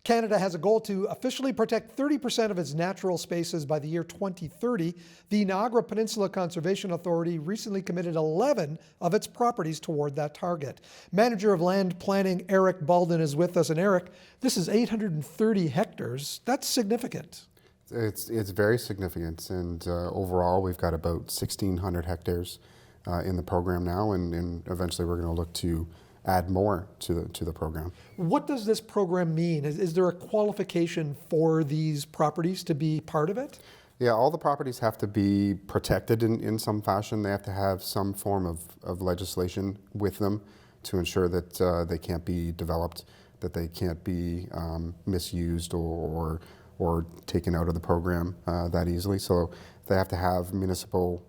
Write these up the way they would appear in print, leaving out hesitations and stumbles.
Canada has a goal to officially protect 30% of its natural spaces by the year 2030. The Niagara Peninsula Conservation Authority recently committed 11 of its properties toward that target. Manager of Land Planning Eric Baldin is with us. And Eric, this is 830 hectares. That's significant. It's very significant, and overall we've got about 1,600 hectares in the program now, and eventually we're going to look to add more to the program. What does this program mean? Is there a qualification for these properties to be part of it? Yeah, all the properties have to be protected in some fashion. They have to have some form of legislation with them to ensure that they can't be developed, that they can't be misused or taken out of the program that easily. So they have to have municipal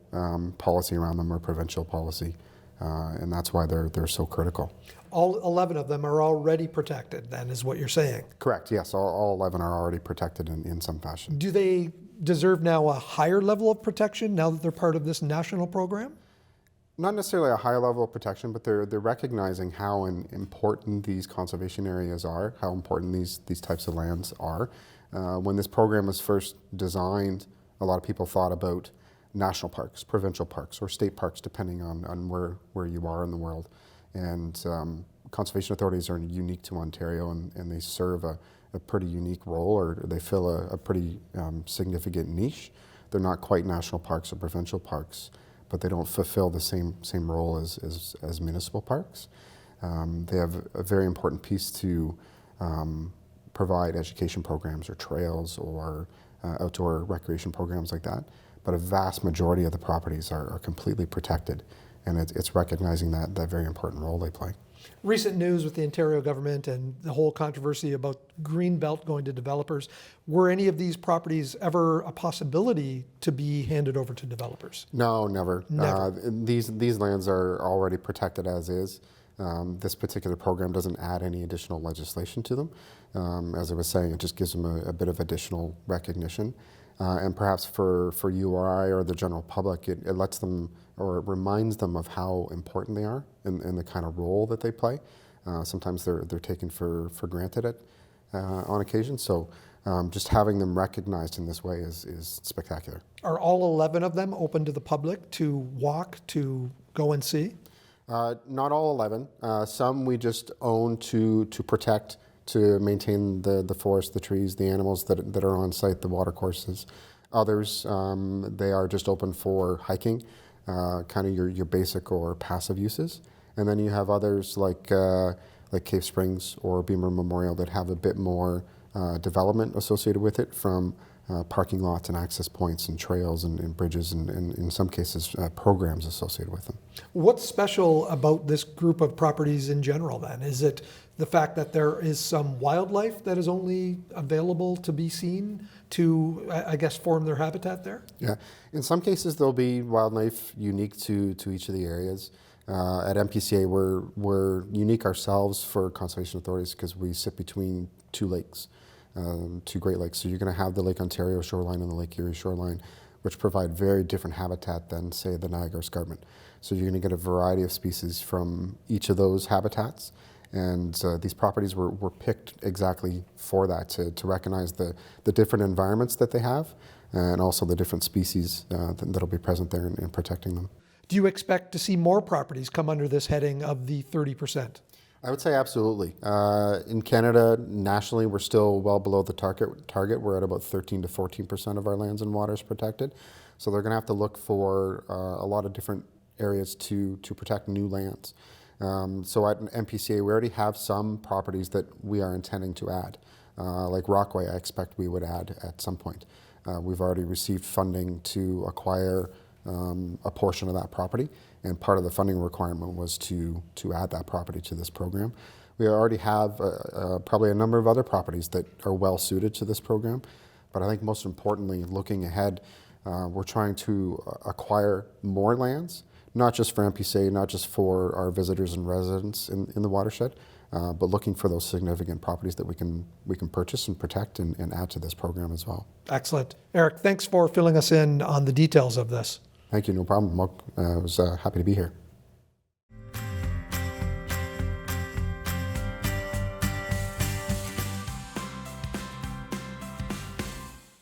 policy around them or provincial policy. And that's why they're so critical. All 11 of them are already protected, then, is what you're saying? Correct, yes. All 11 are already protected in some fashion. Do they deserve now a higher level of protection now that they're part of this national program? Not necessarily a higher level of protection, but they're recognizing how important these conservation areas are, how important these types of lands are. When this program was first designed, a lot of people thought about national parks, provincial parks, or state parks, depending on where you are in the world. And conservation authorities are unique to Ontario, and they serve a pretty unique role, or they fill a pretty significant niche. They're not quite national parks or provincial parks, but they don't fulfill the same role as municipal parks. They have a very important piece to provide education programs or trails or outdoor recreation programs like that. But a vast majority of the properties are completely protected, and it's recognizing that very important role they play. Recent news with the Ontario government and the whole controversy about Greenbelt going to developers. Were any of these properties ever a possibility to be handed over to developers? No, never. These lands are already protected as is. This particular program doesn't add any additional legislation to them. As I was saying, it just gives them a bit of additional recognition. And perhaps for you or I or the general public, it lets them, or it reminds them of how important they are and the kind of role that they play. Sometimes they're taken for granted on occasion. So just having them recognized in this way is spectacular. Are all 11 of them open to the public to walk, to go and see? Not all 11. Some we just own to protect, to maintain the forest, the trees, the animals that are on site, the water courses. Others, they are just open for hiking, kind of your basic or passive uses. And then you have others like Cave Springs or Beamer Memorial that have a bit more development associated with it, from parking lots and access points and trails and bridges and in some cases programs associated with them. What's special about this group of properties in general then? Is it the fact that there is some wildlife that is only available to be seen to, I guess, form their habitat there? Yeah, in some cases there'll be wildlife unique to each of the areas. At NPCA we're unique ourselves for conservation authorities because we sit between two lakes. Two Great Lakes. So you're going to have the Lake Ontario shoreline and the Lake Erie shoreline, which provide very different habitat than, say, the Niagara Escarpment. So you're going to get a variety of species from each of those habitats. And these properties were picked exactly for that, to recognize the different environments that they have, and also the different species that'll be present there in protecting them. Do you expect to see more properties come under this heading of the 30%? I would say absolutely. In Canada, nationally, we're still well below the target. We're at about 13 to 14% of our lands and waters protected. So they're going to have to look for a lot of different areas to protect new lands. So at NPCA, we already have some properties that we are intending to add. Like Rockaway, I expect we would add at some point. We've already received funding to acquire a portion of that property, and part of the funding requirement was to add that property to this program. We already have probably a number of other properties that are well suited to this program, but I think most importantly, looking ahead, we're trying to acquire more lands, not just for NPCA, not just for our visitors and residents in the watershed, but looking for those significant properties that we can purchase and protect and add to this program as well. Excellent. Eric, thanks for filling us in on the details of this. Thank you, no problem. I was happy to be here.